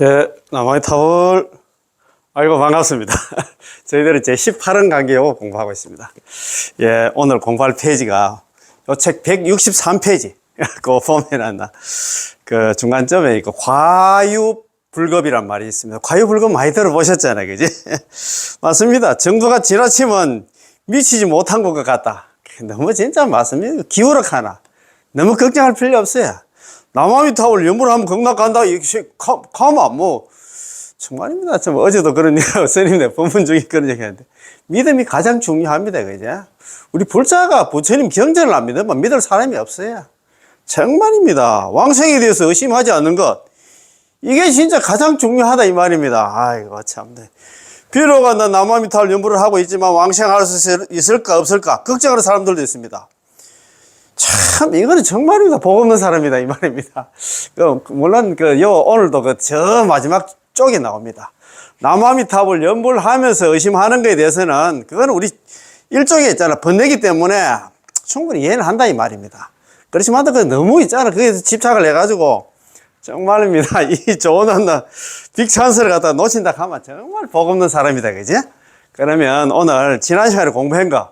예, 남아의 타월. 아이고, 반갑습니다. 저희들은 제 18원 강의요 공부하고 있습니다. 예, 오늘 공부할 페이지가 요 책 163페이지. 그거 보면은, 그 중간점에 이거 과유불급이란 말이 있습니다. 과유불급 많이 들어보셨잖아요. 그지? 맞습니다. 정부가 지나치면 미치지 못한 것 같다. 너무 진짜 맞습니다. 기울어 하나. 너무 걱정할 필요 없어요. 남아미 타월 연구를 하면 극락 간다. 가만, 정말입니다. 좀 어제도 그런 얘기, 스님네 법문 중에 그런 얘기 하는데, 믿음이 가장 중요합니다. 그죠? 우리 불자가 부처님 경전을 안 믿으면 믿을 사람이 없어요. 정말입니다. 왕생에 대해서 의심하지 않는 것. 이게 진짜 가장 중요하다, 이 말입니다. 아이고, 참. 비록 나 남아미 타월 연구를 하고 있지만 왕생할 수 있을까, 없을까? 걱정하는 사람들도 있습니다. 참, 이거는 정말입니다. 복 없는 사람이다, 이 말입니다. 물론, 오늘도 저 마지막 쪽에 나옵니다. 남아미 타월 연불 하면서 의심하는 것에 대해서는, 그거는 우리 일종에 있잖아. 번뇌기 때문에 충분히 이해는 한다, 이 말입니다. 그렇지만, 너무 있잖아. 거기에 집착을 해가지고, 정말입니다. 이 좋은 빅찬스를 갖다 놓친다 하면 정말 복 없는 사람이다, 그지? 그러면 오늘 지난 시간에 공부한 거,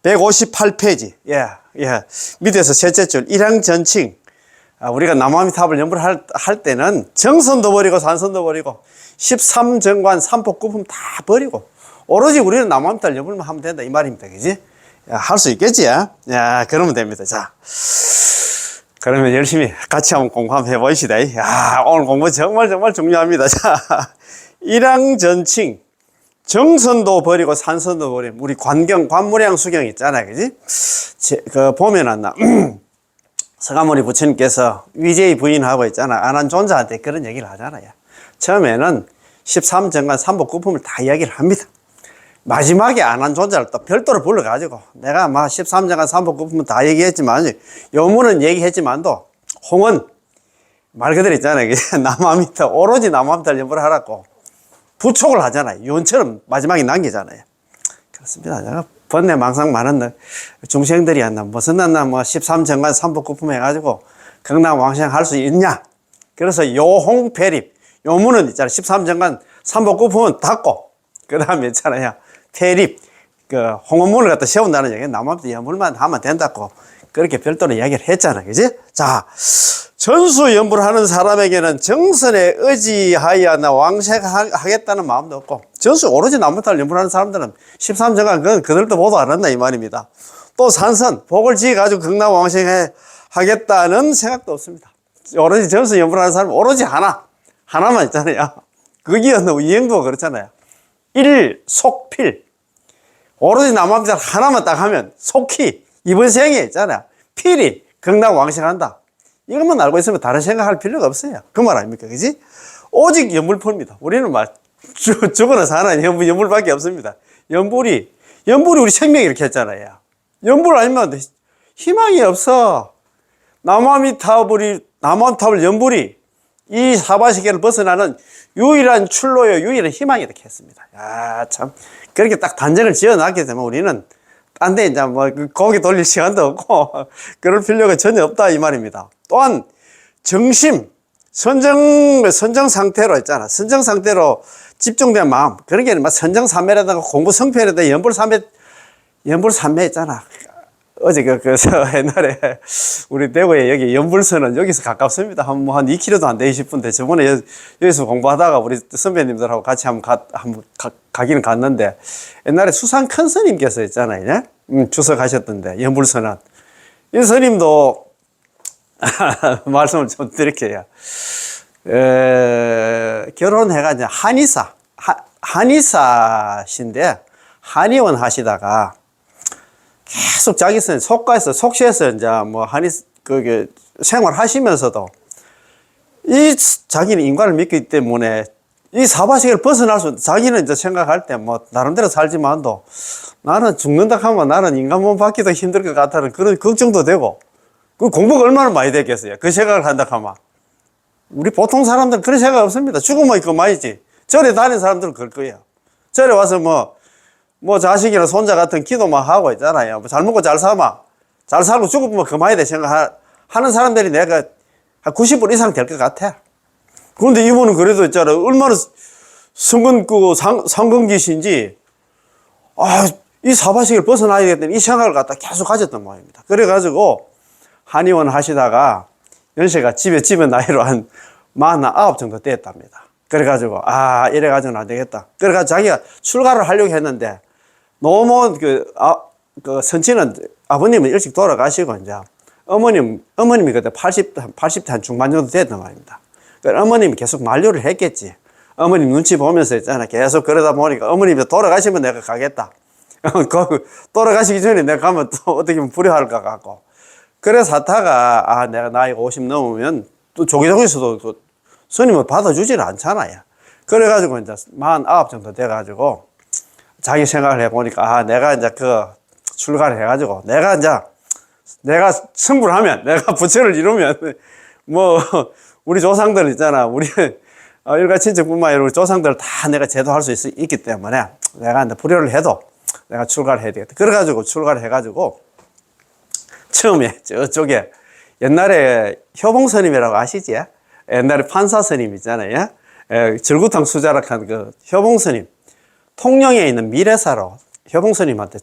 158페이지. 밑에서 셋째 줄, 일항전칭. 우리가 남아미 타월 연불을 할 때는 정선도 버리고 산선도 버리고 13정관, 삼복구품 다 버리고 오로지 우리는 남아미 타월 연불만 하면 된다 이 말입니다. 그지? 할 수 있겠지? 그러면 됩니다. 자, 그러면 열심히 같이 한번 공부 한번 해보시다. 오늘 공부 정말 중요합니다. 자, 일항전칭. 정선도 버리고 산선도 버리고 우리 관무량 수경 있잖아요. 그지? 보면은 서가모니 부처님께서 위제의 부인하고 있잖아. 안한존자한테 그런 얘기를 하잖아요. 처음에는 13정관 삼복구품을 다 이야기를 합니다. 마지막에 안한존자를 또 별도로 불러가지고 내가 13정관 삼복구품은 다 얘기했지만 요문은 얘기했지만도 홍은 말 그대로 있잖아요. 남아미 타월 오로지 남아미 타월 연불을 하라고 부촉을 하잖아요. 유언처럼 마지막에 남기잖아요. 그렇습니다. 내가 번뇌 망상 많은 중생들이 무슨 13정관 삼복구품 해가지고 극락 왕생할 수 있냐? 그래서 요홍패립, 요문은 있잖아요. 13정관 삼복구품은 닫고, 그 다음에 있잖아요. 패립, 홍원문을 갖다 세운다는 얘기, 남아미 연불만 하면 된다고, 그렇게 별도로 이야기를 했잖아요. 그지? 자, 전수 연불을 하는 사람에게는 정선에 의지하여 왕생하겠다는 마음도 없고, 전수 오로지 남아미 타월 연불하는 사람들은 13정관 그건 그들도 보도 안 한다 이 말입니다. 또 산선, 복을 지어가지고 극락 왕생하겠다는 생각도 없습니다. 오로지 전수 연불하는 사람은 오로지 하나만 있잖아요. 그게 이행도가 그렇잖아요. 일속필. 오로지 남아미 타월 하나만 딱 하면 속히 이번 생에 있잖아요. 필이 극락 왕생한다. 이것만 알고 있으면 다른 생각할 필요가 없어요. 그 말 아닙니까? 그지? 오직 연불포입니다. 우리는 죽어나 사나 연불밖에 없습니다. 연불이 우리 생명이 이렇게 했잖아요. 연불 아니면 희망이 없어. 남아미 타월 연불이 이 사바세계를 벗어나는 유일한 출로요, 유일한 희망이 이렇게 했습니다. 참. 그렇게 딱 단정을 지어 놨기 때문에 우리는 딴 데 이제 고개 돌릴 시간도 없고, 그럴 필요가 전혀 없다, 이 말입니다. 또한, 정심, 선정 상태로 있잖아. 선정 상태로 집중된 마음. 그런 게 선정 삼매라든가 공부 성패라든가 연불 삼매 있잖아. 어제 옛날에 우리 대구에 여기 연불선은 여기서 가깝습니다. 한 2km도 안 되고 싶은데 저번에 여기서 공부하다가 우리 선배님들하고 같이 가기는 갔는데 옛날에 수상 큰 스님께서 있잖아요. 주석하셨던데 연불선은 이 스님도 말씀을 좀 드릴게요. 결혼해가지고 한의사신데 한의원 하시다가 계속 자기 속시에서 이제 생활하시면서도 자기는 인간을 믿기 때문에 이 사바세계를 벗어날 수, 자기는 이제 생각할 때 나름대로 살지만도 나는 죽는다 하면 나는 인간 몸 받기도 힘들 것 같다는 그런 걱정도 되고, 그 공부가 얼마나 많이 됐겠어요. 그 생각을 한다 하면. 우리 보통 사람들은 그런 생각 없습니다. 죽으면 그만이지. 절에 다니는 사람들은 그럴 거예요. 절에 와서 자식이나 손자 같은 기도만 하고 있잖아요. 잘 먹고 잘 살고 죽으면 그만이다 생각하는 사람들이 내가 한 90% 이상 될 것 같아. 그런데 이분은 그래도 있잖아. 얼마나 상근기신지, 이 사바세계를 벗어나야 되겠다는 이 생각을 갖다 계속 가졌던 모양입니다. 그래가지고, 한의원 하시다가, 연세가 집에 나이로 한 49 정도 됐답니다. 그래가지고, 이래가지고는 안 되겠다. 그래가지고 자기가 출가를 하려고 했는데, 너무 선치는 아버님은 일찍 돌아가시고, 이제, 어머님이 그때 80대 한 중반 정도 됐단 말입니다. 그러니까 어머님이 계속 만류를 했겠지. 어머님 눈치 보면서 있잖아. 계속 그러다 보니까 어머님이 돌아가시면 내가 가겠다. 돌아가시기 전에 내가 가면 또 어떻게 보면 불효할까 같고. 그래서 하다가, 내가 나이가 50 넘으면 또 조기종에서도 또 스님을 받아주지를 않잖아요. 그래가지고 이제 49 정도 돼가지고 자기 생각을 해보니까, 내가 이제 출가를 해가지고 내가 승부를 하면, 내가 부처를 이루면, 우리 조상들 있잖아. 우리 일가 친척뿐만 아니라 우리 조상들 다 내가 제도할 수 있기 때문에 내가 이제 불효를 해도 내가 출가를 해야 되겠다. 그래가지고 출가를 해가지고 처음에 저쪽에 옛날에 효봉스님이라고 아시지? 옛날에 판사스님 있잖아요. 절구탕 수자락한 그 효봉스님. 통영에 있는 미래사로 효봉스님한테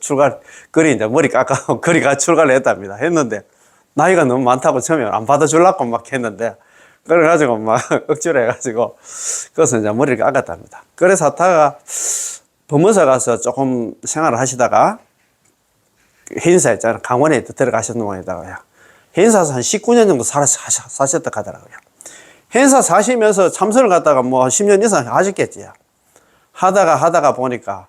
그리 이제 머리 깎아서 그리가 출가를 했답니다. 했는데 나이가 너무 많다고 처음에 안 받아주려고 막 했는데 그래가지고 막 억지로 해가지고 그래서 이제 머리를 깎았답니다. 그래서 하다가 법무사 가서 조금 생활을 하시다가 해인사 있잖아요. 강원에 들어가셨는 모양이다고요. 해인사에서 한 19년 정도 사셨다 하더라고요. 해인사 사시면서 참선을 갖다가 10년 이상 하셨겠지. 하다가 보니까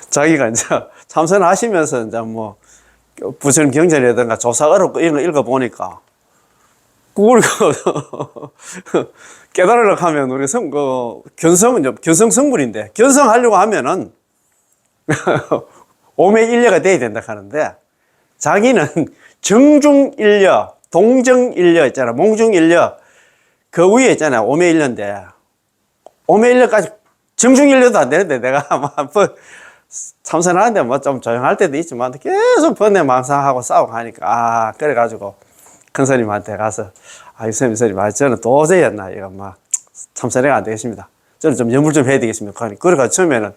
자기가 이제 참선을 하시면서 이제 부처님 경전이라든가 조사 어렵고 이런 거 읽어보니까 그걸 깨달으려고 하면 우리 견성 성분인데 견성하려고 하면은 오매일려가 돼야 된다 하는데 자기는 정중일려, 동정일려 있잖아. 몽중일려 그 위에 있잖아. 오매일려인데 오매일려까지 정중일려도 안 되는데 내가 참선하는데 좀 조용할 때도 있지만 계속 번뇌망상하고 싸우고 하니까 그래가지고 큰 스님한테 가서 스님 저는 도저히 이거 참선해가 안 되겠습니다. 저는 좀 연불 좀 해야 되겠습니다. 그래가지고 처음에는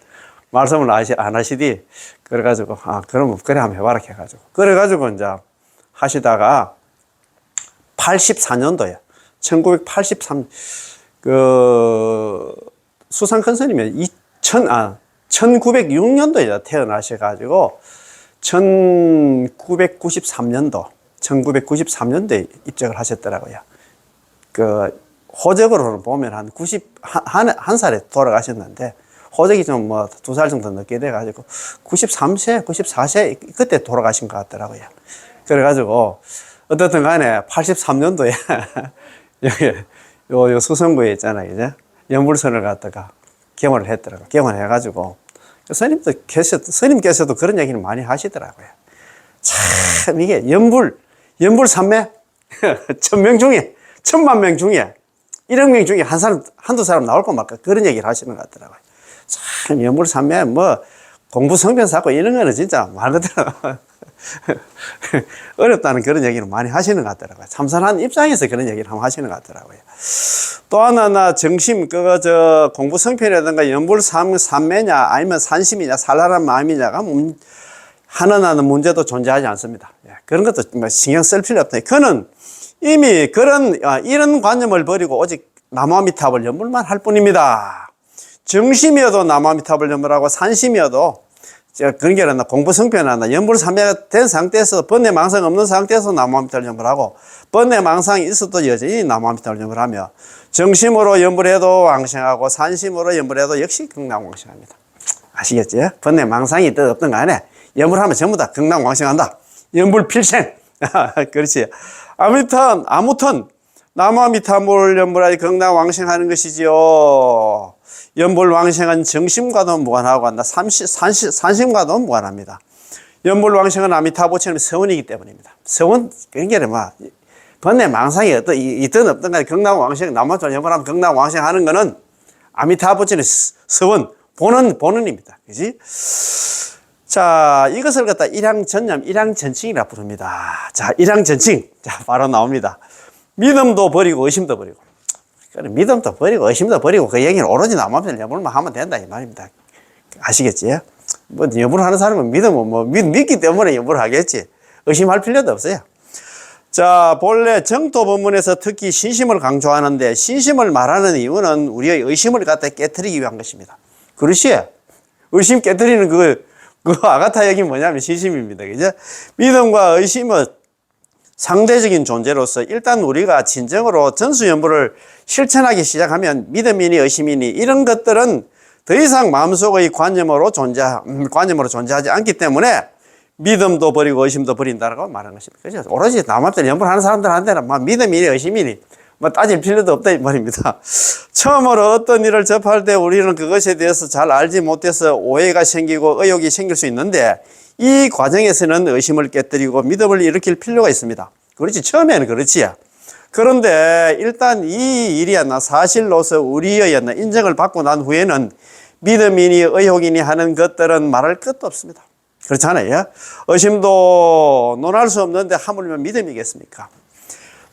말씀을 안 하시디 그래가지고 그러면 그래 한번 해봐라 해가지고 그래가지고 이제 하시다가 84년도에 1983 수상 큰 스님이 1906년도에 태어나셔가지고 1993년도에 입적을 하셨더라고요. 호적으로는 보면 한 91살에 돌아가셨는데, 호적이 좀 2살 정도 늦게 돼가지고, 93세, 94세, 그때 돌아가신 것 같더라고요. 그래가지고, 어떻든 간에 83년도에, 여기, 요 수성구에 있잖아요. 이제 연불선을 갖다가 개원을 했더라고요. 개원해가지고, 스님께서도 그런 얘기를 많이 하시더라고요. 참, 이게 연불산매? 1000명 중에, 1000만 명 중에, 1억 명 중에 한두 사람 나올 거 말까? 그런 얘기를 하시는 것 같더라고요. 참, 연불산매, 공부 성변 쌓고 이런 거는 진짜 말 그대로 어렵다는 그런 얘기를 많이 하시는 것 같더라고요. 참선하는 입장에서 그런 얘기를 한번 하시는 것 같더라고요. 또 하나, 정심, 공부 성편이라든가 연불산매냐, 아니면 산심이냐, 살라란 마음이냐가 하나는 문제도 존재하지 않습니다. 그런 것도 신경 쓸 필요 없다. 그는 이미 이런 관념을 버리고 오직 나무아미탑을 연불만 할 뿐입니다. 정심이어도 나무아미탑을 연불하고 산심이어도 그런 게 아니라 공부 성편하나 연불삼매가 된 상태에서 번뇌망상 없는 상태에서 나무아미탑을 연불하고 번뇌망상이 있어도 여전히 나무아미탑을 연불하며 정심으로 연불해도 왕생하고 산심으로 연불해도 역시 극락왕생합니다. 아시겠지? 번뇌망상이 있든 없든 간에 연불하면 전부 다 극락왕생한다. 연불필생. 그렇지. 아무튼 나무아미탑을 연불하여 극락왕생하는 것이지요. 연불왕생은 정심과도 무관하고 산심과도 무관합니다. 연불왕생은 아미타부처님의 서원이기 때문입니다. 서원, 그러니까 번뇌망상이 있든 없든 간에 극락왕생, 나무아미탑을 연불하면 극락왕생하는 것은 아미타부처님의 서원, 본원입니다. 그지? 자, 이것을 갖다 일양전념, 일양전칭이라 부릅니다. 자, 일양전칭. 자, 바로 나옵니다. 믿음도 버리고 의심도 버리고. 그래, 믿음도 버리고 의심도 버리고 그 얘기는 오로지 나만 여물만 하면 된다 이 말입니다. 아시겠지? 뭐 여물하는 사람은 믿으면 뭐 믿기 때문에 여물을 하겠지. 의심할 필요도 없어요. 자, 본래 정토 본문에서 특히 신심을 강조하는데 신심을 말하는 이유는 우리의 의심을 갖다 깨트리기 위한 것입니다. 그렇지? 의심 깨트리는 그 아가타 얘기 뭐냐면 신심입니다. 그죠? 믿음과 의심은 상대적인 존재로서 일단 우리가 진정으로 전수연부를 실천하기 시작하면 믿음이니 의심이니 이런 것들은 더 이상 마음속의 관념으로 존재하지 않기 때문에 믿음도 버리고 의심도 버린다라고 말하는 것입니다. 그죠? 오로지 남한테 연구하는 사람들한테는 막 믿음이니 의심이니 뭐 따질 필요도 없다 이 말입니다. 처음으로 어떤 일을 접할 때 우리는 그것에 대해서 잘 알지 못해서 오해가 생기고 의혹이 생길 수 있는데 이 과정에서는 의심을 깨뜨리고 믿음을 일으킬 필요가 있습니다. 그렇지, 처음에는 그렇지요. 그런데 일단 이 일이었나 사실로서 우리의 인정을 받고 난 후에는 믿음이니 의혹이니 하는 것들은 말할 것도 없습니다. 그렇잖아요. 의심도 논할 수 없는데 하물며 믿음이겠습니까?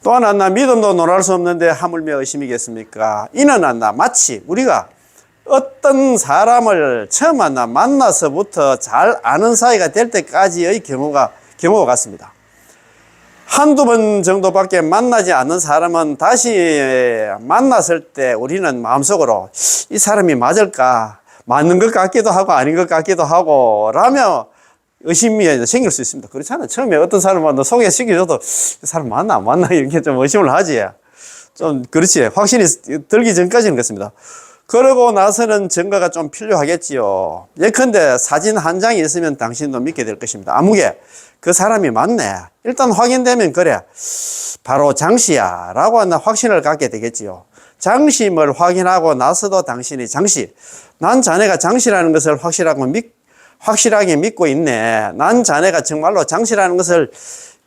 또 하나 믿음도 논할 수 없는데 하물며 의심이겠습니까? 이는 마치 우리가 어떤 사람을 처음 만나서부터 잘 아는 사이가 될 때까지의 경우가 같습니다. 한두 번 정도밖에 만나지 않는 사람은 다시 만났을 때 우리는 마음속으로 이 사람이 맞을까? 맞는 것 같기도 하고 아닌 것 같기도 하고 라며 의심이 생길 수 있습니다. 그렇잖아요. 처음에 어떤 사람을 소개시켜줘도 이 사람 맞나 안 맞나 이렇게 좀 의심을 하지. 좀 그렇지. 확신이 들기 전까지는 그렇습니다. 그러고 나서는 증거가 좀 필요하겠지요. 예컨대 사진 한 장이 있으면 당신도 믿게 될 것입니다. 아무개 그 사람이 맞네. 일단 확인되면 그래 바로 장씨야 라고 확신을 갖게 되겠지요. 장심을 확인하고 나서도 당신이 장씨, 난 자네가 장씨라는 것을 확실하게 믿고 있네. 난 자네가 정말로 장씨라는 것을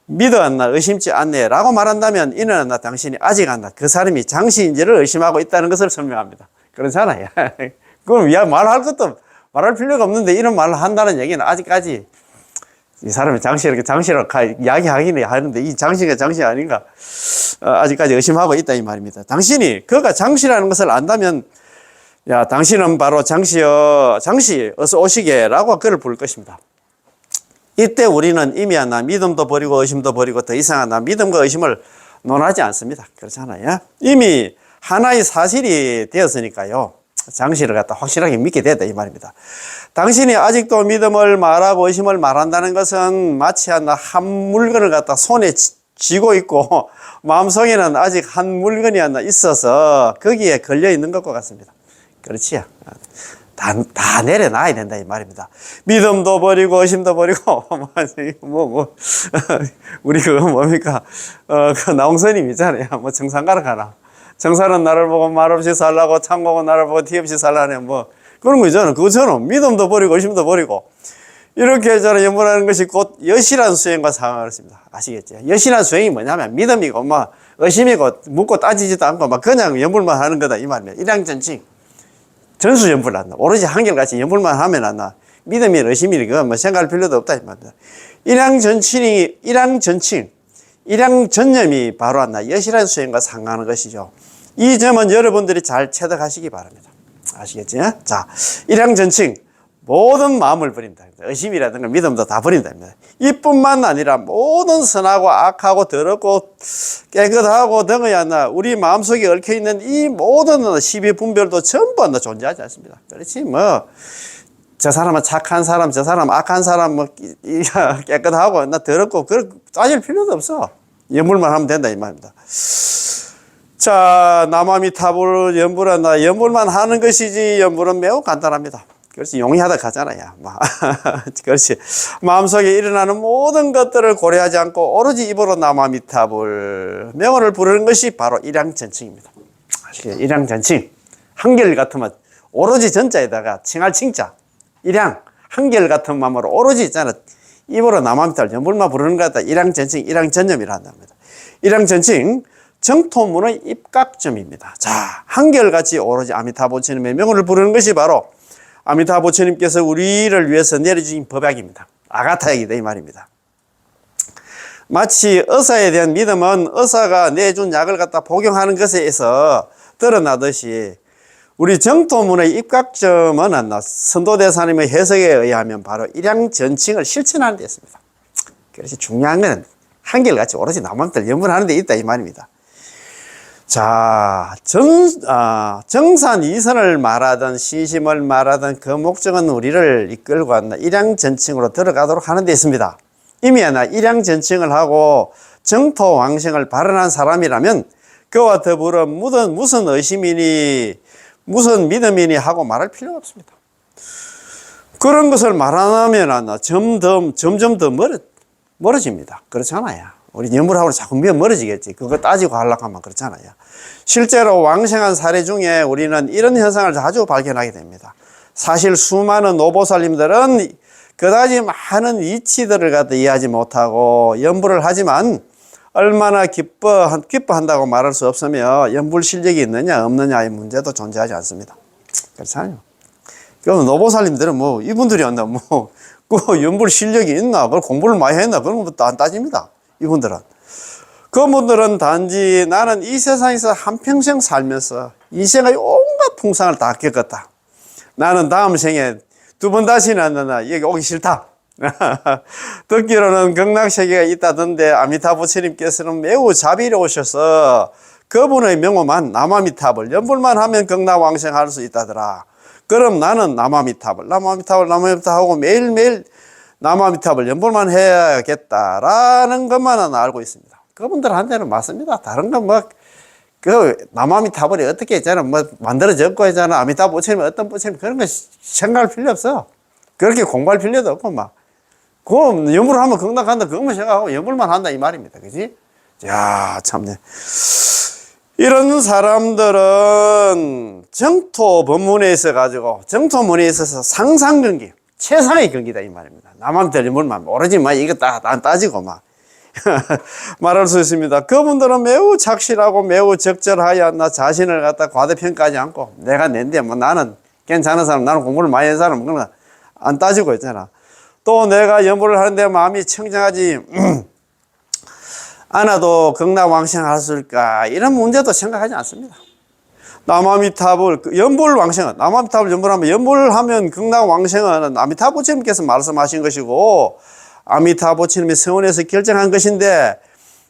믿어왔나 의심치 않네 라고 말한다면 이는 당신이 아직 그 사람이 장씨인지를 의심하고 있다는 것을 설명합니다. 그렇잖아요. 그럼 말할 필요가 없는데 이런 말을 한다는 얘기는 아직까지 이 사람이 장씨라고 이야기하기는 하는데 이 장씨가 장씨 아닌가 아직까지 의심하고 있다 이 말입니다. 당신이 그가 장씨라는 것을 안다면 야, 당신은 바로 장씨여, 장씨 어서 오시게 라고 그를 부를 것입니다. 이때 우리는 이미 믿음도 버리고 의심도 버리고 더 이상 믿음과 의심을 논하지 않습니다. 그렇잖아요. 이미 하나의 사실이 되었으니까요. 장씨를 갖다 확실하게 믿게 됐다 이 말입니다. 당신이 아직도 믿음을 말하고 의심을 말한다는 것은 마치 한 물건을 갖다 손에 쥐고 있고 마음속에는 아직 한 물건이 있어서 거기에 걸려 있는 것과 같습니다. 그렇지요. 다 내려놔야 된다 이 말입니다. 믿음도 버리고 의심도 버리고 우리 그거 뭡니까? 그 나홍스님 있잖아요. 정상가로 가라. 정사는 나를 보고 말없이 살라고 창공은 나를 보고 티없이 살라네 그런 거 있잖아요. 그것처럼 믿음도 버리고 의심도 버리고 이렇게 저는 연분하는 것이 곧 여실한 수행과 상황을 했습니다. 아시겠죠? 여실한 수행이 뭐냐면 믿음이고 의심이고 묻고 따지지도 않고 그냥 연불만 하는 거다 이 말입니다. 일양전칭 전수 연불 한다. 오로지 한결같이 연불만 하면 믿음이 의심이 그거 생각할 필요도 없다 이 말입니다. 일양전념이 바로 여실한 수행과 상관하는 것이죠. 이 점은 여러분들이 잘 체득하시기 바랍니다. 아시겠지? 자, 일양전칭 모든 마음을 버린다. 의심이라든가 믿음도 다 버린다. 이뿐만 아니라 모든 선하고 악하고 더럽고 깨끗하고 등의 우리 마음속에 얽혀있는 이 모든 시비 분별도 전부 존재하지 않습니다. 그렇지? 저 사람은 착한 사람, 저 사람 악한 사람, 깨끗하고 더럽고 따질 필요도 없어. 연불만 하면 된다 이 말입니다. 자, 나마미타불 연불만 하는 것이지 연불은 매우 간단합니다. 그렇지, 용이하다 가잖아요. 그렇지. 마음속에 일어나는 모든 것들을 고려하지 않고 오로지 입으로 나마미타불 명언을 부르는 것이 바로 일양전칭입니다. 일양전칭. 한결같으면 오로지 전자에다가 칭할 칭자. 일양. 한결같은 마음으로 오로지 있잖아. 입으로 나마미타불 연불만 부르는 것 같다. 일양전칭, 일양전념이라 한답니다. 일양전칭. 정토문의 입각점입니다. 자, 한결같이 오로지 아미타부처님의 명언을 부르는 것이 바로 아미타부처님께서 우리를 위해서 내려주신 법약입니다. 아가타약이다 이 말입니다. 마치 의사에 대한 믿음은 의사가 내준 약을 갖다 복용하는 것에서 드러나듯이 우리 정토문의 입각점은 선도대사님의 해석에 의하면 바로 일양전칭을 실천하는 데 있습니다. 그래서 중요한 건 한결같이 오로지 남한들 연분하는 데 있다 이 말입니다. 자, 정산 이선을 말하든 시심을 말하든 그 목적은 우리를 이끌고 왔나 일양전칭으로 들어가도록 하는 데 있습니다. 이미 일양전칭을 하고 정토왕생을 발언한 사람이라면 그와 더불어 무슨 의심이니 무슨 믿음이니 하고 말할 필요가 없습니다. 그런 것을 말 안 하면 점점 더 멀어집니다. 그렇잖아요. 우리 연불하고 자꾸 멀어지겠지. 그거 따지고 하려고 하면 그렇잖아요. 실제로 왕생한 사례 중에 우리는 이런 현상을 자주 발견하게 됩니다. 사실 수많은 노보살님들은 그다지 많은 이치들을 갖다 이해하지 못하고 연불을 하지만 얼마나 기뻐한다고 말할 수 없으며 연불 실력이 있느냐 없느냐의 문제도 존재하지 않습니다. 그렇잖아요. 그럼 노보살님들은 이분들이 한다 그 연불 실력이 있나 그걸 공부를 많이 했나 그런 것도 안 따집니다. 이분들은 그분들은 단지 나는 이 세상에서 한평생 살면서 인생의 온갖 풍상을 다 겪었다. 나는 다음 생에 두 번 다시는 안 나나 여기 오기 싫다. 듣기로는 극락세계가 있다던데 아미타 부처님께서는 매우 자비로우셔서 그분의 명호만 남아미탑을 연불만 하면 극락왕생할 수 있다더라. 그럼 나는 남아미탑을 하고 매일매일 남아미탑을 연불만 해야겠다라는 것만은 알고 있습니다. 그분들한테는 맞습니다. 다른 건 남아미타불이 어떻게 있잖아. 만들어졌고 있잖아. 아미타 부처님 어떤 부처님 그런 거 생각할 필요 없어. 그렇게 공부할 필요도 없고 그럼 연불을 하면 극락한다. 그것만 생각하고 연불만 한다 이 말입니다. 그지? 야, 참네. 이런 사람들은 정토 법문에 있어가지고 정토문에 있어서 상상경기, 최상의 경기다 이 말입니다. 남한테 연불만 오로지 이거 안 따지고 말할 수 있습니다. 그분들은 매우 착실하고 매우 적절하여 나 자신을 갖다 과대평가하지 않고 내가 낸데 나는 괜찮은 사람, 나는 공부를 많이 한 사람 그런 거 안 따지고 있잖아. 또 내가 연불을 하는데 마음이 청정하지 않아도 극락왕생할 수 있을까 이런 문제도 생각하지 않습니다. 남아미탑을 연불왕생은 남아미탑을 연불하면 연불하면 극락왕생은 아미타 부처님께서 말씀하신 것이고 아미타 부처님이 서원에서 결정한 것인데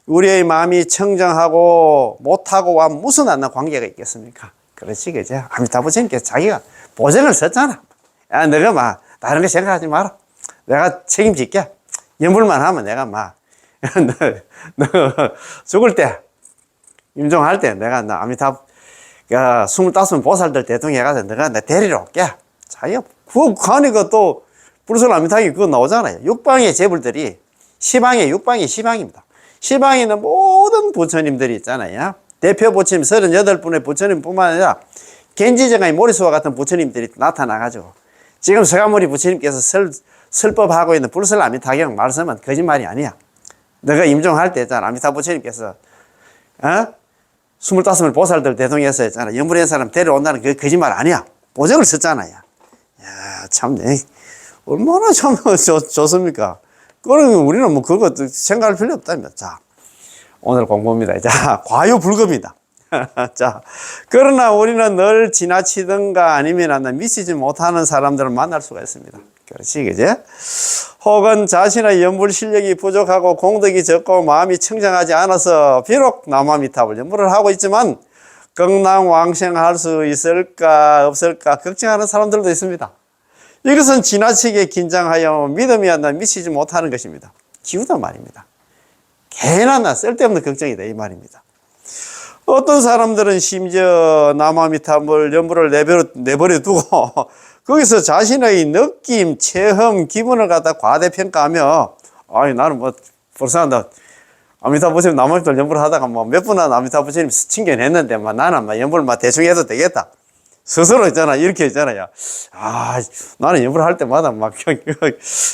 우리의 마음이 청정하고 못하고와 무슨 관계가 있겠습니까? 그렇지, 그죠? 아미타 부처님께서 자기가 보증을 썼잖아. 야, 너가 다른 거 생각하지 마라. 내가 책임질게. 연불만 하면 내가 너 죽을 때, 임종할 때 내가 아미타 25 보살들 대통령 해가지고 너가 내 데리러 올게. 자기가 가니까 또 불설 아미타기 그거 나오잖아요. 육방의 재불들이 시방의 육방이 시방입니다. 시방에 있는 모든 부처님들이 있잖아요. 대표 부처님 38분의 부처님뿐만 아니라 겐지정의 모리수와 같은 부처님들이 나타나가지고 지금 서가모니 부처님께서 설법하고 있는 불설 아미타경 말씀은 거짓말이 아니야. 너가 임종할 때 있잖아. 아미타 부처님께서 25을 보살들 대통령에서 했잖아. 연불한 사람 데려온다는 그 거짓말 아니야. 보증을 썼잖아요. 야, 참 얼마나 참 좋습니까? 그러면 우리는 그거 생각할 필요 없다며. 자, 오늘 공부입니다. 자, 과유불급이다. 자, 그러나 우리는 늘 지나치든가 아니면 미치지 못하는 사람들을 만날 수가 있습니다. 그렇지, 그제? 혹은 자신의 연불 실력이 부족하고 공덕이 적고 마음이 청정하지 않아서 비록 남아미탑을 연불을 하고 있지만 극락왕생할 수 있을까 없을까 걱정하는 사람들도 있습니다. 이것은 지나치게 긴장하여 믿음이 안 나 미치지 못하는 것입니다. 기우다 말입니다. 개나 쓸데없는 걱정이다 이 말입니다. 어떤 사람들은 심지어 남아미탑을 연불을 내버려 두고 거기서 자신의 느낌, 체험, 기분을 갖다 과대평가하며 나는 벌써 아미타 부처님 남아미탑 연불을 하다가 몇 분한 아미타 부처님 칭견했는데 나는 연불 대충 해도 되겠다. 스스로 있잖아. 이렇게 있잖아요. 나는 연불 할 때마다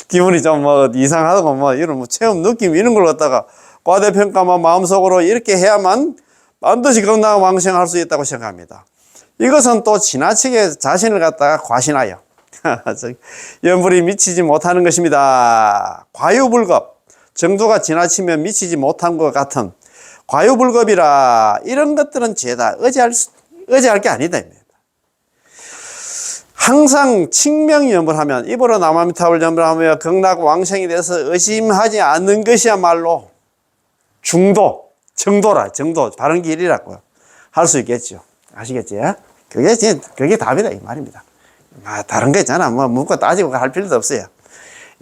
기분이 좀 이상하다고 이런 체험, 느낌 이런 걸 갖다가 과대평가만 마음속으로 이렇게 해야만 반드시 극락왕생할 수 있다고 생각합니다. 이것은 또 지나치게 자신을 갖다가 과신하여 연불이 미치지 못하는 것입니다. 과유불급, 정도가 지나치면 미치지 못한 것 같은 과유불급이라 이런 것들은 죄다 의지할 게 아니다. 항상 칭명염을 하면, 입으로 남아미타불 염을 하며 극락왕생이 돼서 의심하지 않는 것이야말로 정도, 바른 길이라고 할 수 있겠죠. 아시겠지? 그게 답이다, 이 말입니다. 다른 거 있잖아. 뭐, 묻고 따지고 할 필요도 없어요.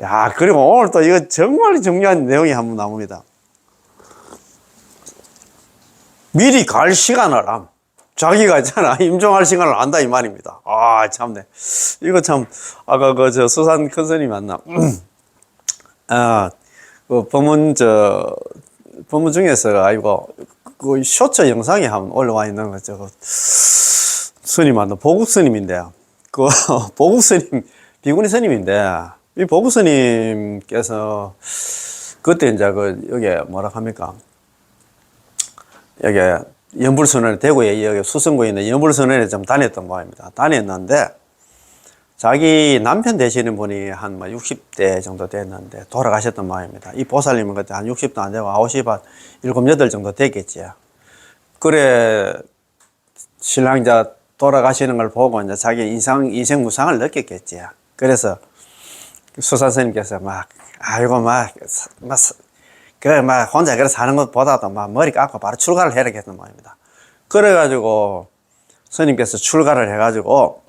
야, 그리고 오늘 또 이거 정말 중요한 내용이 한번 나옵니다. 미리 갈 시간을 자기가 있잖아. 임종할 시간을 안다, 이 말입니다. 아, 참네. 이거 참, 아까 수산 큰 스님이 만나. 법문 중에서, 그 쇼츠 영상에 한번 올라와 있는 거, 스님 만나. 보국 스님인데요. 보국 스님, 비구니 스님인데, 이 보국 스님께서, 그때 이제 여기 뭐라 합니까? 여기 연불선언, 대구에 여기 수성구에 있는 연불선언에 좀 다녔던 모양입니다. 다녔는데, 자기 남편 되시는 분이 한 60대 정도 됐는데, 돌아가셨던 모양입니다. 이 보살님은 그때 한 60도 안 되고, 50, 7, 8 정도 됐겠지. 그래, 신랑 이제 돌아가시는 걸 보고, 이제 자기 인생 무상을 느꼈겠지. 그래서, 수산스님께서 혼자 그래 사는 것보다도 머리 깎고 바로 출가를 해야겠는 모양입니다. 그래가지고, 스님께서 출가를 해가지고,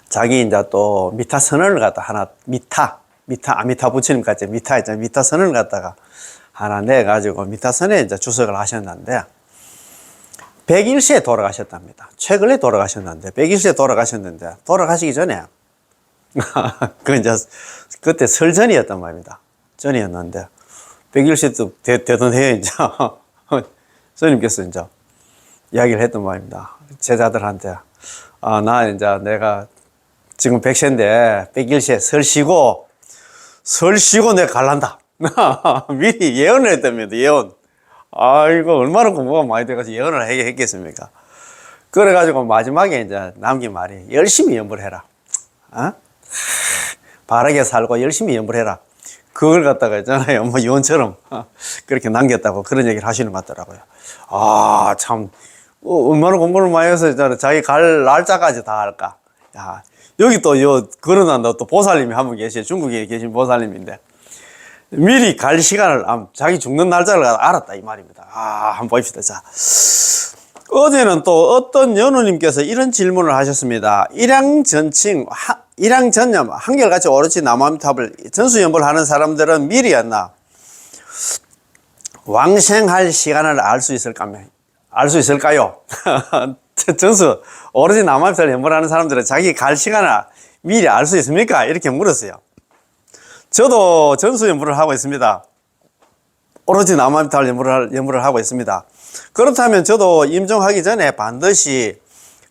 자기 이제 또 미타 선언을 갖다 하나, 미타 부처님 같이 미타 선언을 갖다가 하나 내가지고 미타 선언에 이제 주석을 하셨는데, 101세에 돌아가셨답니다. 최근에 돌아가셨는데, 101세에 돌아가셨는데, 돌아가시기 전에, 그때 설 전이었단 말입니다. 전이었는데, 101세도 되던 해에 이제, 스님께서 이제 이야기를 했던 말입니다. 제자들한테, 내가 지금 100세인데, 101세 설 쉬고 내가 갈란다. 미리 예언을 했답니다, 예언. 이거 얼마나 공부가 많이 돼가지고 예언을 했겠습니까? 그래가지고 마지막에 이제 남긴 말이, 열심히 연불 해라. 바르게 살고 열심히 연불해라. 그걸 갖다가 있잖아요. 유언처럼 그렇게 남겼다고 그런 얘기를 하시는 것 같더라고요. 참, 얼마나 공부를 많이 해서 있잖아요. 자기 갈 날짜까지 다 할까. 야, 여기 또, 그러나 또 보살님이 한 분 계세요. 중국에 계신 보살님인데. 미리 갈 시간을, 자기 죽는 날짜를 알았다, 이 말입니다. 한번 봅시다. 자. 어제는 또 어떤 연우님께서 이런 질문을 하셨습니다. 일양전념, 한결같이 오롯이 남아미탑을 전수연불 하는 사람들은 미리 왕생할 시간을 알 수 있을까요? 전수, 오롯이 남아미탑을 연불하는 사람들은 자기 갈 시간을 미리 알 수 있습니까? 이렇게 물었어요. 저도 전수연불을 하고 있습니다. 오로지 남아미탑을 연불을 하고 있습니다. 그렇다면 저도 임종하기 전에 반드시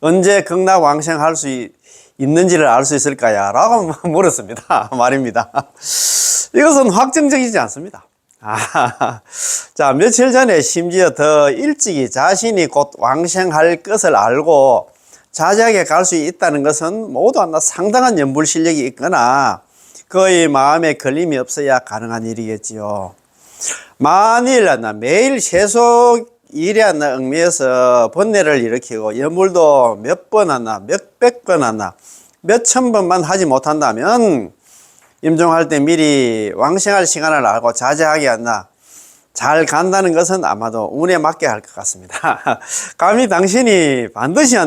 언제 극락왕생할 수 있는지를 알 수 있을까요? 라고 물었습니다. 말입니다. 이것은 확정적이지 않습니다. 자, 며칠 전에 심지어 더 일찍이 자신이 곧 왕생할 것을 알고 자제하게 갈 수 있다는 것은 모두 상당한 연불 실력이 있거나 거의 마음에 걸림이 없어야 가능한 일이겠지요. 만일 매일 세속 일에 얽매여서 번뇌를 일으키고 연불도 몇 번 몇백 번 몇천 번만 하지 못한다면 임종할 때 미리 왕생할 시간을 알고 자제하게 잘 간다는 것은 아마도 운에 맡게 할 것 같습니다. 감히 당신이 반드시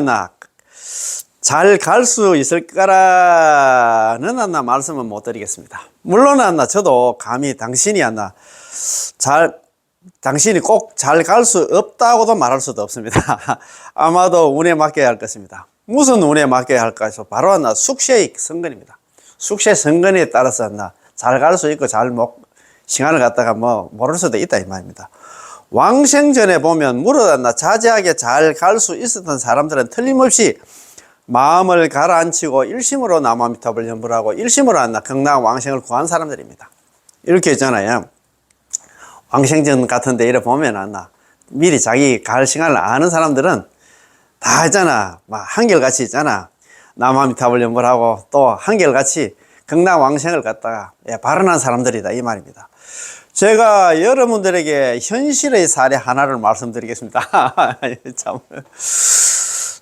잘 갈 수 있을 거라는 말씀은 못 드리겠습니다. 물론 저도 감히 당신이 꼭 잘 갈 수 없다고도 말할 수도 없습니다. 아마도 운에 맡겨야 할 것입니다. 무슨 운에 맡겨야 할까 해서 바로 숙세의 선근입니다. 숙세 선근에 따라서 잘 갈 수 있고 시간을 갖다가 모를 수도 있다, 이 말입니다. 왕생 전에 보면 자제하게 잘 갈 수 있었던 사람들은 틀림없이 마음을 가라앉히고 일심으로 남아미탑을 연불하고 일심으로 극락 왕생을 구한 사람들입니다. 이렇게 있잖아요. 왕생전 같은 데 이래 보면 미리 자기 갈 시간을 아는 사람들은 다 있잖아. 한결같이 있잖아. 남아미탑을 연불하고 또 한결같이 극락 왕생을 갖다가 발언한 사람들이다, 이 말입니다. 제가 여러분들에게 현실의 사례 하나를 말씀드리겠습니다. 참.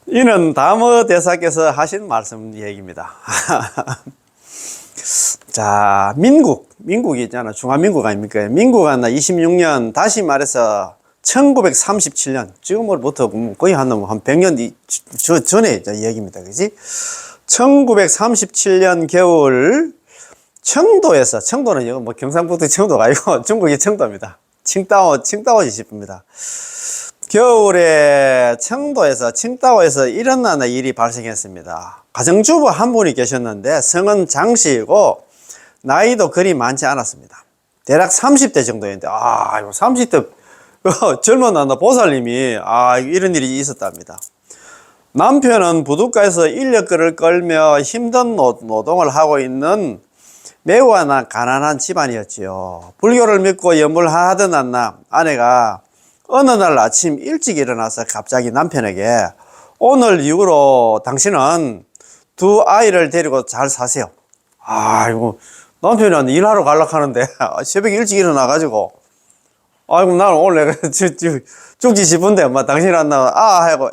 이는 다모 대사께서 하신 말씀 얘기입니다. 자, 민국이 있잖아. 중화민국 아닙니까? 민국은 26년, 다시 말해서 1937년, 지금으로부터 거의 한 100년 전에 얘기입니다. 그지? 1937년 겨울, 청도는 이거 뭐 경상북도 청도가 아니고 중국의 청도입니다. 칭다오 지십입니다. 겨울에 칭다오에서 일어나는 일이 발생했습니다. 가정주부 한 분이 계셨는데 성은 장씨이고 나이도 그리 많지 않았습니다. 대략 30대 정도였는데, 이거 30대 젊은 보살님이 이런 일이 있었답니다. 남편은 부둣가에서 인력거를 끌며 힘든 노동을 하고 있는 매우 가난한 집안이었지요. 불교를 믿고 염불하던 아내가 어느 날 아침 일찍 일어나서 갑자기 남편에게 오늘 이후로 당신은 두 아이를 데리고 잘 사세요. 아이고, 남편은 일하러 가려고 하는데 새벽에 일찍 일어나가지고 아이고, 나는 오늘 내가 죽지 싶은데 당신 안 나와 하고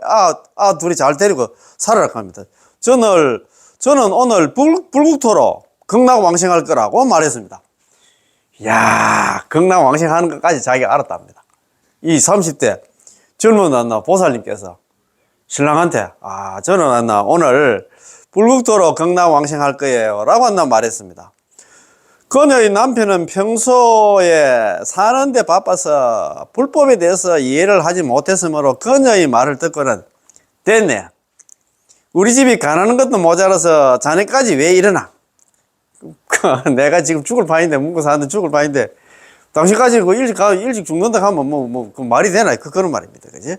둘이 잘 데리고 살아라 합니다. 저는 오늘 불국토로 극락왕생할 거라고 말했습니다. 이야, 극락왕생하는 것까지 자기가 알았답니다. 이 30대 젊은 보살님께서 신랑한테 저는 오늘 불국토로 극락왕생할 거예요 라고 말했습니다. 그녀의 남편은 평소에 사는데 바빠서 불법에 대해서 이해를 하지 못했으므로 그녀의 말을 듣고는 됐네, 우리 집이 가난한 것도 모자라서 자네까지 왜 일어나? 내가 지금 죽을 판인데, 먹고 사는데 죽을 판인데 당신까지 일찍 죽는다 하면 그 말이 되나? 그런 말입니다. 그지?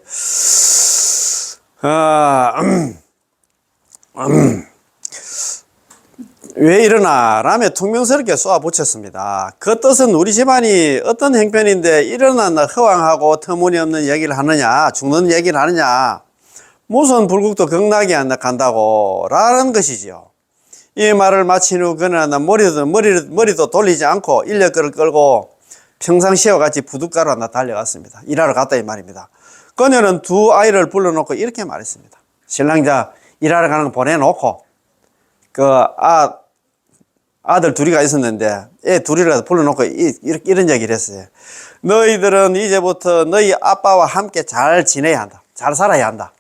왜 일어나? 라며 퉁명스럽게 쏘아붙였습니다. 그 뜻은 우리 집안이 어떤 형편인데 일어나나 허황하고 터무니없는 얘기를 하느냐, 죽는 얘기를 하느냐, 무슨 불국도 극락이 안 간다고 라는 것이지요. 이 말을 마친 후 그는 머리도 돌리지 않고 인력거를 끌고 평상시와 같이 부둣가로 달려갔습니다. 일하러 갔다 이 말입니다. 그녀는 두 아이를 불러놓고 이렇게 말했습니다. 신랑자 일하러 가는 거 보내놓고 아들 둘이가 있었는데 애 둘이라도 불러놓고 이런 얘기를 했어요. 너희들은 이제부터 너희 아빠와 함께 잘 지내야 한다. 잘 살아야 한다.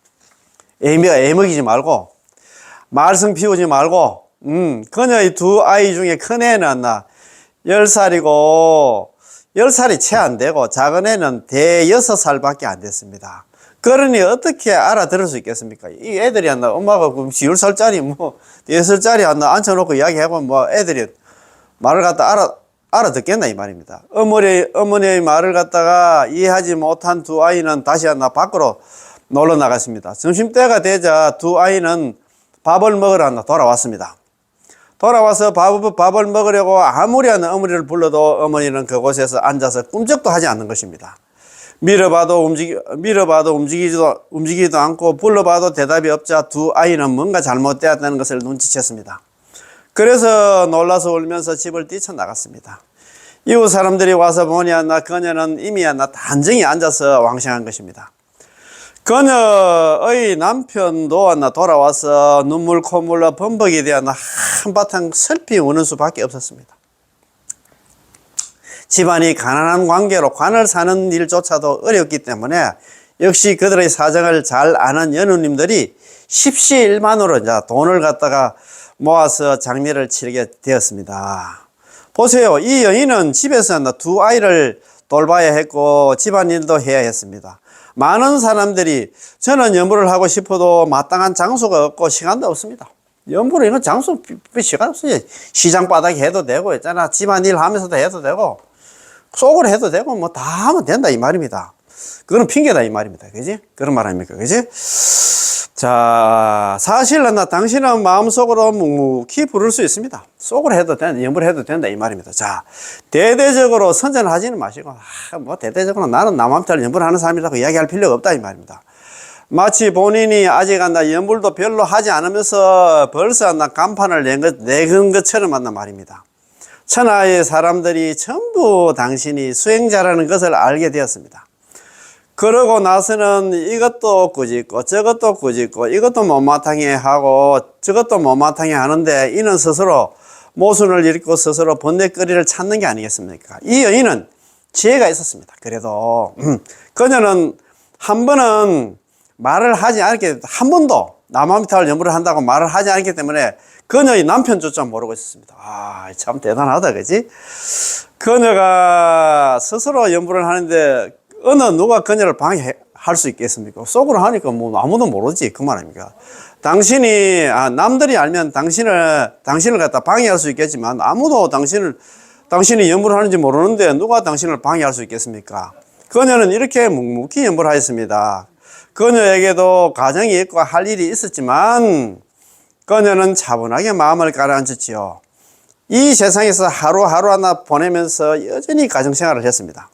애먹이지 말고 말썽 피우지 말고 그녀의 두 아이 중에 큰 애는 10살이고 10살이 채 안 되고 작은 애는 대여섯 살밖에 안 됐습니다. 그러니 어떻게 알아들을 수 있겠습니까? 이 애들이 엄마가 10살짜리 6살짜리 앉혀놓고 이야기하고 애들이 말을 갖다 알아듣겠나 이 말입니다. 어머니의 말을 갖다가 이해하지 못한 두 아이는 다시 밖으로 놀러 나갔습니다. 점심때가 되자 두 아이는 밥을 먹으러 돌아왔습니다. 돌아와서 밥을 먹으려고 아무리 어머니를 불러도 어머니는 그곳에서 앉아서 꿈쩍도 하지 않는 것입니다. 밀어봐도 움직이지도 않고 불러봐도 대답이 없자 두 아이는 뭔가 잘못되었다는 것을 눈치챘습니다. 그래서 놀라서 울면서 집을 뛰쳐나갔습니다. 이웃 사람들이 와서 보니 그녀는 이미 단정히 앉아서 왕생한 것입니다. 그녀의 남편도 돌아와서 눈물 콧물로 범벅이 되어 한바탕 슬피 우는 수밖에 없었습니다. 집안이 가난한 관계로 관을 사는 일조차도 어렵기 때문에 역시 그들의 사정을 잘 아는 연우님들이 십시일반으로 돈을 갖다가 모아서 장례를 치르게 되었습니다. 보세요. 이 여인은 집에서 두 아이를 돌봐야 했고 집안일도 해야 했습니다. 많은 사람들이 저는 연부를 하고 싶어도 마땅한 장소가 없고 시간도 없습니다. 연부를 이건 장소 시간 없어요. 시장 바닥에 해도 되고 있잖아. 집안일 하면서도 해도 되고 속으로 해도 되고 다 하면 된다 이 말입니다. 그거는 핑계다 이 말입니다. 그지? 그런 말 아닙니까? 그지? 자, 사실은 당신은 마음속으로 묵묵히 부를 수 있습니다. 속으로 해도 된다, 연부를 해도 된다 이 말입니다. 자, 대대적으로 선전하지는 마시고 대대적으로 나는 남한테를 연부를 하는 사람이라고 이야기할 필요가 없다 이 말입니다. 마치 본인이 아직 연불도 별로 하지 않으면서 벌써 간판을 내건 것처럼 한단 말입니다. 천하의 사람들이 전부 당신이 수행자라는 것을 알게 되었습니다. 그러고 나서는 이것도 꾸짖고 저것도 꾸짖고 이것도 못마땅해 하고 저것도 못마땅해 하는데 이는 스스로 모순을 일으키고 스스로 번뇌거리를 찾는 게 아니겠습니까? 이 여인은 지혜가 있었습니다. 그래도 그녀는 한 번은 말을 하지 않았기, 한 번도 남아미타불 연부를 한다고 말을 하지 않았기 때문에 그녀의 남편조차 모르고 있었습니다. 아, 참 대단하다, 그지? 그녀가 스스로 연부를 하는데 어느 누가 그녀를 방해할 수 있겠습니까? 속으로 하니까 뭐 아무도 모르지, 그 말입니까? 당신이, 남들이 알면 당신을 갖다 방해할 수 있겠지만 아무도 당신이 연부를 하는지 모르는데 누가 당신을 방해할 수 있겠습니까? 그녀는 이렇게 묵묵히 연부를 하였습니다. 그녀에게도 가정이 있고 할 일이 있었지만 그녀는 차분하게 마음을 가라앉혔지요. 이 세상에서 하루하루 하나 보내면서 여전히 가정생활을 했습니다.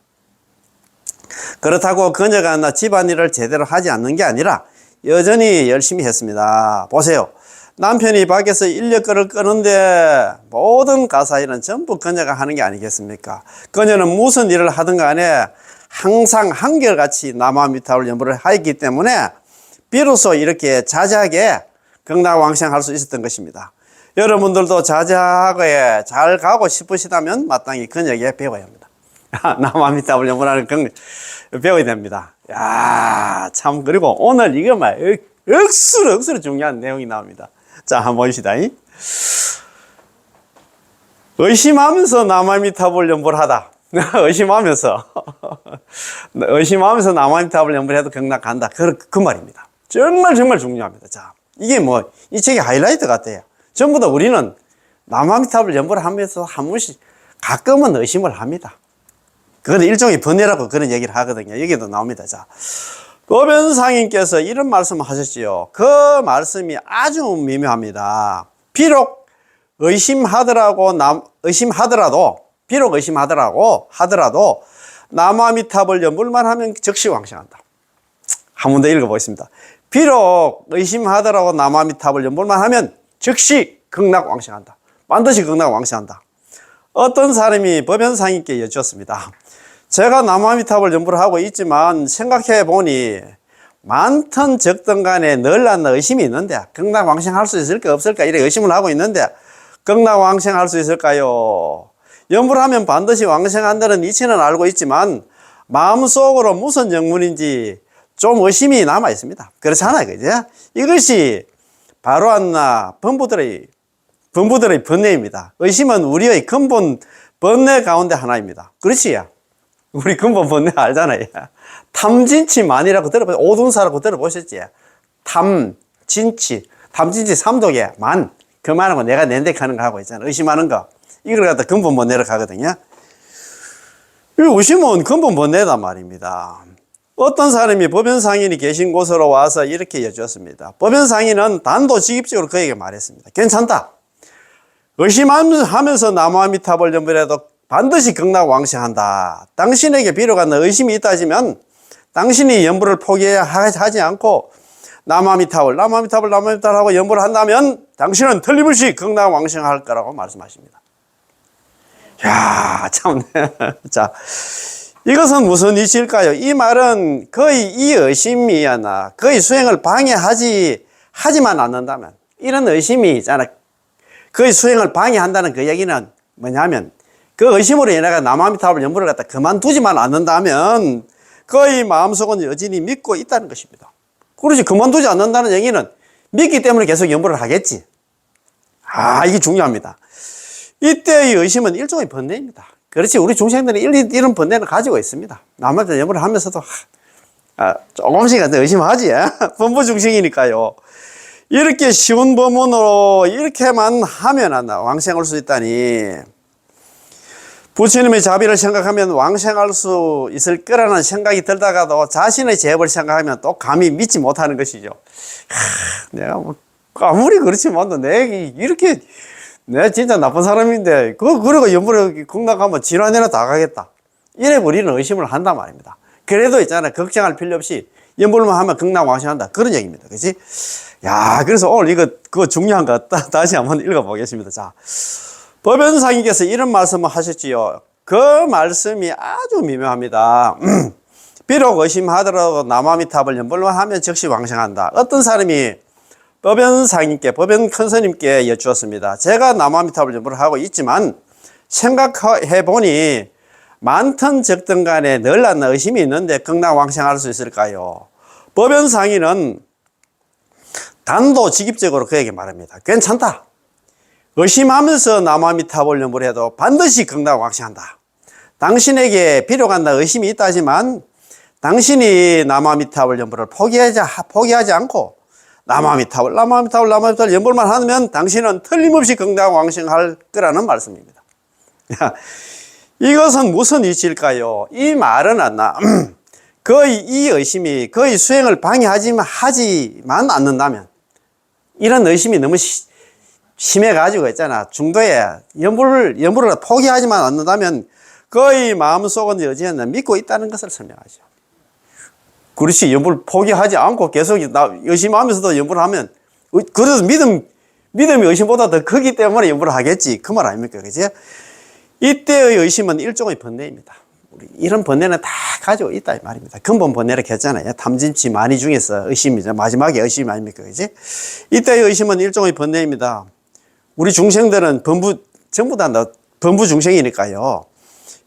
그렇다고 그녀가 집안일을 제대로 하지 않는 게 아니라 여전히 열심히 했습니다. 보세요. 남편이 밖에서 인력거를 끄는데 모든 가사일은 전부 그녀가 하는 게 아니겠습니까? 그녀는 무슨 일을 하든 간에 항상 한결같이 남아미타불 연부를 하였기 때문에 비로소 이렇게 자자하게 극락왕생할 수 있었던 것입니다. 여러분들도 자자하게 잘 가고 싶으시다면 마땅히 그녀에게 배워야 합니다. 남아미타불 연부라는 배워야 됩니다. 야, 참, 그리고 오늘 이거 억수로 중요한 내용이 나옵니다. 자, 한번 봅시다. 의심하면서 남아미타불 연부를 하다. 의심하면서 남아미타불 연부를 해도 극락 간다. 그 말입니다. 정말 중요합니다. 자, 이게 이 책의 하이라이트 같아요. 전부 다 우리는 남아미타불 연부를 하면서 한 번씩 가끔은 의심을 합니다. 그건 일종의 번뇌라고 그런 얘기를 하거든요. 여기도 나옵니다. 자, 법연상인께서 이런 말씀을 하셨지요. 그 말씀이 아주 미묘합니다. 비록 의심하더라도 남아미타불 연불만 하면 즉시 왕생한다. 한 번 더 읽어보겠습니다. 비록 의심하더라도 남아미타불 연불만 하면 즉시 극락 왕생한다. 반드시 극락 왕생한다. 어떤 사람이 법연상인께 여쭈었습니다. 제가 남아미타불 연부를 하고 있지만 생각해 보니 많든 적든 간에 늘 난 의심이 있는데 극락 왕생할 수 있을까 없을까 이렇게 의심을 하고 있는데 극락 왕생할 수 있을까요? 연부를 하면 반드시 왕생한다는 이치는 알고 있지만 마음속으로 무슨 영문인지 좀 의심이 남아 있습니다. 그렇잖아요, 그죠? 이것이 바로 범부들의 번뇌입니다. 의심은 우리의 근본 번뇌 가운데 하나입니다. 그렇지? 우리 근본 번뇌 알잖아요. 탐진치만이라고 들어보셨죠? 오둔사라고 들어보셨지? 탐진치 3독에 만. 그만하고 내가 nen대하는 거 하고 있잖아. 의심하는 거. 이걸 갖다 근본 번뇌로 가거든요. 이 의심은 근본 번뇌단 말입니다. 어떤 사람이 법연상인이 계신 곳으로 와서 이렇게 여쭈었습니다. 법연상인은 단도직입적으로 그에게 말했습니다. 괜찮다. 의심하면서 남아미타불 연부라도 반드시 극락 왕생한다. 당신에게 비록 의심이 있다지만 당신이 연부를 포기하지 않고 남아미타불 하고 연부를 한다면 당신은 틀림없이 극락 왕생할 거라고 말씀하십니다. 야, 참. 자, 이것은 무슨 이치일까요? 이 말은 거의 이 의심이 거의 수행을 하지만 않는다면 이런 의심이 있잖아. 거의 수행을 방해한다는 그 얘기는 뭐냐면 그 의심으로 인해 남아미타불 연부를 갖다 그만두지만 않는다면 거의 마음속은 여전히 믿고 있다는 것입니다. 그렇지, 그만두지 않는다는 얘기는 믿기 때문에 계속 연부를 하겠지. 이게 중요합니다. 이때의 의심은 일종의 번뇌입니다. 그렇지, 우리 중생들은 이런 번뇌를 가지고 있습니다. 남아미타불 연부를 하면서도 조금씩 의심하지. 범부중생이니까요. 이렇게 쉬운 법문으로 이렇게만 하면 왕생할 수 있다니. 부처님의 자비를 생각하면 왕생할 수 있을 거라는 생각이 들다가도 자신의 죄업을 생각하면 또 감히 믿지 못하는 것이죠. 내가 아무리 그렇지만 내가 이렇게 내가 진짜 나쁜 사람인데 그러고 연부를 극락하면 진화내나 다 가겠다. 이래 우리는 의심을 한단 말입니다. 그래도 있잖아, 걱정할 필요 없이 연불만 하면 극락 왕생한다. 그런 얘기입니다. 그치? 야, 그래서 오늘 그거 중요한 거 다시 한번 읽어보겠습니다. 자, 법연상님께서 이런 말씀을 하셨지요. 그 말씀이 아주 미묘합니다. 비록 의심하더라도 남아미탑을 연불만 하면 즉시 왕생한다. 어떤 사람이 법연상님께, 법연 큰스님께 여쭈었습니다. 제가 남아미탑을 연불을 하고 있지만 생각해 보니 많든 적든 간에 늘 안 의심이 있는데 극락왕생할 수 있을까요? 법연상인은 단도직입적으로 그에게 말합니다. 괜찮다. 의심하면서 남아미탑을 연불해도 반드시 극락왕생한다. 당신에게 비록한다 의심이 있다지만 당신이 남아미탑을 연불을 포기하지 않고 남아미탑을 연불만 하면 당신은 틀림없이 극락왕생할 거라는 말씀입니다. 이것은 무슨 이치일까요? 이 말은 거의 이 의심이 거의 수행을 방해하지만 않는다면, 이런 의심이 너무 심해가지고 있잖아. 중도에 연불을 포기하지만 않는다면 거의 마음속은 여지는 믿고 있다는 것을 설명하죠. 그렇지, 연불 포기하지 않고 계속 의심하면서도 연불을 하면, 그래도 믿음이 의심보다 더 크기 때문에 연불을 하겠지. 그 말 아닙니까? 그지? 이때의 의심은 일종의 번뇌입니다. 우리 이런 번뇌는 다 가지고 있다 이 말입니다. 근본 번뇌라고 했잖아요. 탐진치 많이 중에서 의심이죠. 마지막에 의심 아닙니까? 그지? 이때의 의심은 일종의 번뇌입니다. 우리 중생들은 전부 다 범부 중생이니까요.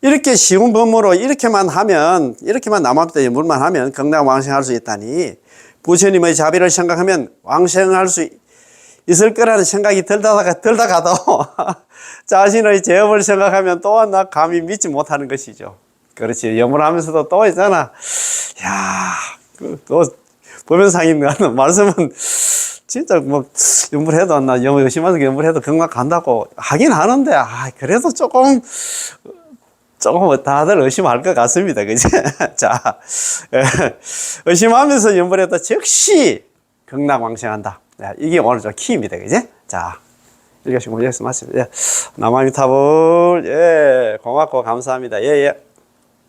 이렇게 쉬운 법으로 이렇게만 남아미탑 연불만 하면 극락왕생할 수 있다니, 부처님의 자비를 생각하면 왕생할 수 있을 거라는 생각이 들다가도 자신의 죄업을 생각하면 또한 나 감히 믿지 못하는 것이죠. 그렇지. 연불하면서도 또 있잖아. 야, 또 법연상인 말씀은 진짜 연불해도 의심하면서 연불해도 극락 간다고 하긴 하는데, 그래도 조금 다들 의심할 것 같습니다. 그지? 자, 의심하면서 연불해도 즉시 극락왕생한다. 이게 오늘 좀 키입니다. 그지? 자, 읽으시고 여기서 마칩니다. 남아미탑을, 고맙고 감사합니다. 예.